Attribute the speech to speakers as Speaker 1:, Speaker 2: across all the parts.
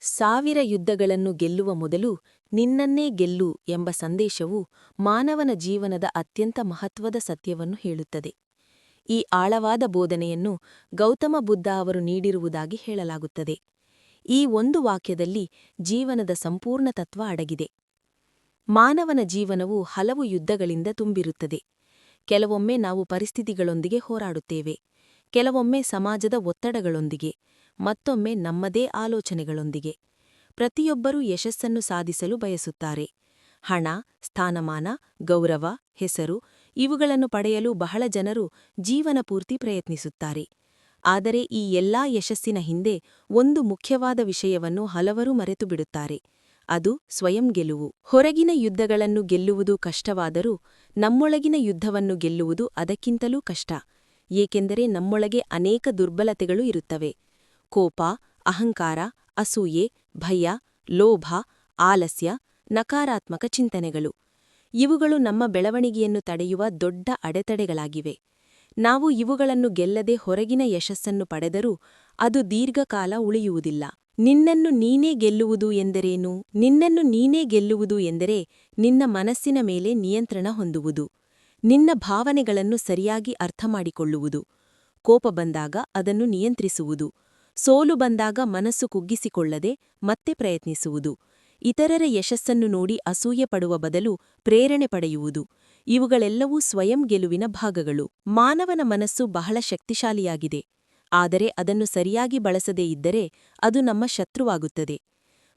Speaker 1: 1000 ಯುದ್ಧಗಳನ್ನು ಗೆಲ್ಲುವ ಮೊದಲು ನಿನ್ನನ್ನೇ ಗೆಲ್ಲು ಎಂಬ ಸಂದೇಶವು ಮಾನವನ ಜೀವನದ ಅತ್ಯಂತ ಮಹತ್ವದ ಸತ್ಯವನ್ನು ಹೇಳುತ್ತದೆ. ಈ ಆಳವಾದ ಬೋಧನೆಯನ್ನು ಗೌತಮ ಬುದ್ಧ ಅವರು ನೀಡಿರುವುದಾಗಿ ಹೇಳಲಾಗುತ್ತದೆ. ಈ ಒಂದು ವಾಕ್ಯದಲ್ಲಿ ಜೀವನದ ಸಂಪೂರ್ಣ ತತ್ವ ಅಡಗಿದೆ. ಮಾನವನ ಜೀವನವು ಹಲವು ಯುದ್ಧಗಳಿಂದ ತುಂಬಿರುತ್ತದೆ. ಕೆಲವೊಮ್ಮೆ ನಾವು ಪರಿಸ್ಥಿತಿಗಳೊಂದಿಗೆ ಹೋರಾಡುತ್ತೇವೆ, ಕೆಲವೊಮ್ಮೆ ಸಮಾಜದ ಒತ್ತಡಗಳೊಂದಿಗೆ, ಮತ್ತೊಮ್ಮೆ ನಮ್ಮದೇ ಆಲೋಚನೆಗಳೊಂದಿಗೆ. ಪ್ರತಿಯೊಬ್ಬರೂ ಯಶಸ್ಸನ್ನು ಸಾಧಿಸಲು ಬಯಸುತ್ತಾರೆ. ಹಣ, ಸ್ಥಾನಮಾನ, ಗೌರವ, ಹೆಸರು ಇವುಗಳನ್ನು ಪಡೆಯಲು ಬಹಳ ಜನರು ಜೀವನಪೂರ್ತಿ ಪ್ರಯತ್ನಿಸುತ್ತಾರೆ. ಆದರೆ ಈ ಎಲ್ಲಾ ಯಶಸ್ಸಿನ ಹಿಂದೆ ಒಂದು ಮುಖ್ಯವಾದ ವಿಷಯವನ್ನು ಹಲವರು ಮರೆತುಬಿಡುತ್ತಾರೆ. ಅದು ಸ್ವಯಂ ಗೆಲುವು. ಹೊರಗಿನ ಯುದ್ಧಗಳನ್ನು ಗೆಲ್ಲುವುದು ಕಷ್ಟವಾದರೂ ನಮ್ಮೊಳಗಿನ ಯುದ್ಧವನ್ನು ಗೆಲ್ಲುವುದು ಅದಕ್ಕಿಂತಲೂ ಕಷ್ಟ. ಏಕೆಂದರೆ ನಮ್ಮೊಳಗೆ ಅನೇಕ ದುರ್ಬಲತೆಗಳು ಇರುತ್ತವೆ. ಕೋಪ, ಅಹಂಕಾರ, ಅಸೂಯೆ, ಭಯ, ಲೋಭ, ಆಲಸ್ಯ, ನಕಾರಾತ್ಮಕ ಚಿಂತನೆಗಳು. ಇವುಗಳು ನಮ್ಮ ಬೆಳವಣಿಗೆಯನ್ನು ತಡೆಯುವ ದೊಡ್ಡ ಅಡೆತಡೆಗಳಾಗಿವೆ. ನಾವು ಇವುಗಳನ್ನು ಗೆಲ್ಲದೆ ಹೊರಗಿನ ಯಶಸ್ಸನ್ನು ಪಡೆದರೂ ಅದು ದೀರ್ಘಕಾಲ ಉಳಿಯುವುದಿಲ್ಲ. ನಿನ್ನನ್ನು ನೀನೇ ಗೆಲ್ಲುವುದು ಎಂದರೇನು? ನಿನ್ನನ್ನು ನೀನೇ ಗೆಲ್ಲುವುದು ಎಂದರೆ ನಿನ್ನ ಮನಸ್ಸಿನ ಮೇಲೆ ನಿಯಂತ್ರಣ ಹೊಂದುವುದು, ನಿನ್ನ ಭಾವನೆಗಳನ್ನು ಸರಿಯಾಗಿ ಅರ್ಥಮಾಡಿಕೊಳ್ಳುವುದು, ಕೋಪ ಬಂದಾಗ ಅದನ್ನು ನಿಯಂತ್ರಿಸುವುದು, ಸೋಲು ಬಂದಾಗ ಮನಸ್ಸು ಕುಗ್ಗಿಸಿಕೊಳ್ಳದೆ ಮತ್ತೆ ಪ್ರಯತ್ನಿಸುವುದು, ಇತರರ ಯಶಸ್ಸನ್ನು ನೋಡಿ ಅಸೂಯೆ ಪಡುವ ಬದಲು ಪ್ರೇರಣೆ ಪಡೆಯುವುದು. ಇವುಗಳೆಲ್ಲವೂ ಸ್ವಯಂ ಗೆಲುವಿನ ಭಾಗಗಳು. ಮಾನವನ ಮನಸ್ಸು ಬಹಳ ಶಕ್ತಿಶಾಲಿಯಾಗಿದೆ. ಆದರೆ ಅದನ್ನು ಸರಿಯಾಗಿ ಬಳಸದೇ ಇದ್ದರೆ ಅದು ನಮ್ಮ ಶತ್ರುವಾಗುತ್ತದೆ.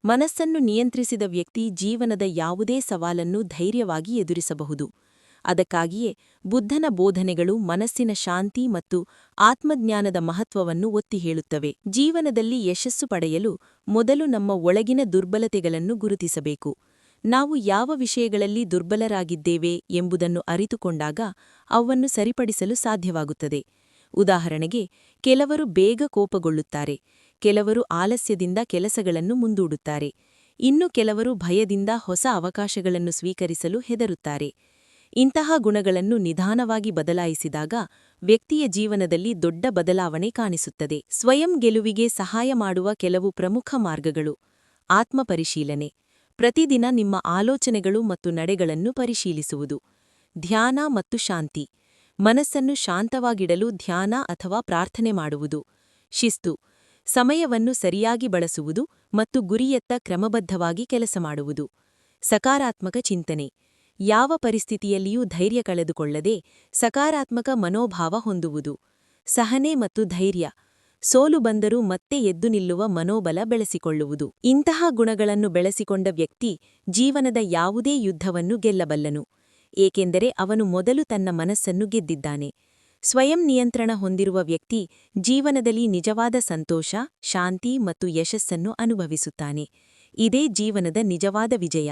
Speaker 1: ಮನಸ್ಸನ್ನು ನಿಯಂತ್ರಿಸಿದ ವ್ಯಕ್ತಿ ಜೀವನದ ಯಾವುದೇ ಸವಾಲನ್ನು ಧೈರ್ಯವಾಗಿ ಎದುರಿಸಬಹುದು. ಅದಕ್ಕಾಗಿಯೇ ಬುದ್ಧನ ಬೋಧನೆಗಳು ಮನಸ್ಸಿನ ಶಾಂತಿ ಮತ್ತು ಆತ್ಮಜ್ಞಾನದ ಮಹತ್ವವನ್ನು ಒತ್ತಿ ಹೇಳುತ್ತವೆ. ಜೀವನದಲ್ಲಿ ಯಶಸ್ಸು ಪಡೆಯಲು ಮೊದಲು ನಮ್ಮ ಒಳಗಿನ ದುರ್ಬಲತೆಗಳನ್ನು ಗುರುತಿಸಬೇಕು. ನಾವು ಯಾವ ವಿಷಯಗಳಲ್ಲಿ ದುರ್ಬಲರಾಗಿದ್ದೇವೆ ಎಂಬುದನ್ನು ಅರಿತುಕೊಂಡಾಗ ಅವನ್ನು ಸರಿಪಡಿಸಲು ಸಾಧ್ಯವಾಗುತ್ತದೆ. ಉದಾಹರಣೆಗೆ, ಕೆಲವರು ಬೇಗ ಕೋಪಗೊಳ್ಳುತ್ತಾರೆ, ಕೆಲವರು ಆಲಸ್ಯದಿಂದ ಕೆಲಸಗಳನ್ನು ಮುಂದೂಡುತ್ತಾರೆ, ಇನ್ನು ಕೆಲವರು ಭಯದಿಂದ ಹೊಸ ಅವಕಾಶಗಳನ್ನು ಸ್ವೀಕರಿಸಲು ಹೆದರುತ್ತಾರೆ. ಇಂತಹ ಗುಣಗಳನ್ನು ನಿಧಾನವಾಗಿ ಬದಲಾಯಿಸಿದಾಗ ವ್ಯಕ್ತಿಯ ಜೀವನದಲ್ಲಿ ದೊಡ್ಡ ಬದಲಾವಣೆ ಕಾಣಿಸುತ್ತದೆ. ಸ್ವಯಂ ಗೆಲುವಿಗೆ ಸಹಾಯ ಮಾಡುವ ಕೆಲವು ಪ್ರಮುಖ ಮಾರ್ಗಗಳು. ಆತ್ಮಪರಿಶೀಲನೆ. ಪ್ರತಿದಿನ ನಿಮ್ಮ ಆಲೋಚನೆಗಳು ಮತ್ತು ನಡೆಗಳನ್ನು ಪರಿಶೀಲಿಸುವುದು. ಧ್ಯಾನ ಮತ್ತು ಶಾಂತಿ. ಮನಸ್ಸನ್ನು ಶಾಂತವಾಗಿಡಲು ಧ್ಯಾನ ಅಥವಾ ಪ್ರಾರ್ಥನೆ ಮಾಡುವುದು. ಶಿಸ್ತು. ಸಮಯವನ್ನು ಸರಿಯಾಗಿ ಬಳಸುವುದು ಮತ್ತು ಗುರಿಯತ್ತ ಕ್ರಮಬದ್ಧವಾಗಿ ಕೆಲಸ ಮಾಡುವುದು. ಸಕಾರಾತ್ಮಕ ಚಿಂತನೆ. ಯಾವ ಪರಿಸ್ಥಿತಿಯಲ್ಲಿಯೂ ಧೈರ್ಯ ಕಳೆದುಕೊಳ್ಳದೆ ಸಕಾರಾತ್ಮಕ ಮನೋಭಾವ ಹೊಂದುವುದು. ಸಹನೆ ಮತ್ತು ಧೈರ್ಯ. ಸೋಲು ಬಂದರೂ ಮತ್ತೆ ಎದ್ದು ನಿಲ್ಲುವ ಮನೋಬಲ ಬೆಳೆಸಿಕೊಳ್ಳುವುದು. ಇಂತಹ ಗುಣಗಳನ್ನು ಬೆಳೆಸಿಕೊಂಡ ವ್ಯಕ್ತಿ ಜೀವನದ ಯಾವುದೇ ಯುದ್ಧವನ್ನು ಗೆಲ್ಲಬಲ್ಲನು, ಏಕೆಂದರೆ ಅವನು ಮೊದಲು ತನ್ನ ಮನಸ್ಸನ್ನು ಗೆದ್ದಿದ್ದಾನೆ. ಸ್ವಯಂ ನಿಯಂತ್ರಣ ಹೊಂದಿರುವ ವ್ಯಕ್ತಿ ಜೀವನದಲ್ಲಿ ನಿಜವಾದ ಸಂತೋಷ, ಶಾಂತಿ ಮತ್ತು ಯಶಸ್ಸನ್ನು ಅನುಭವಿಸುತ್ತಾನೆ. ಇದೇ ಜೀವನದ ನಿಜವಾದ ವಿಜಯ.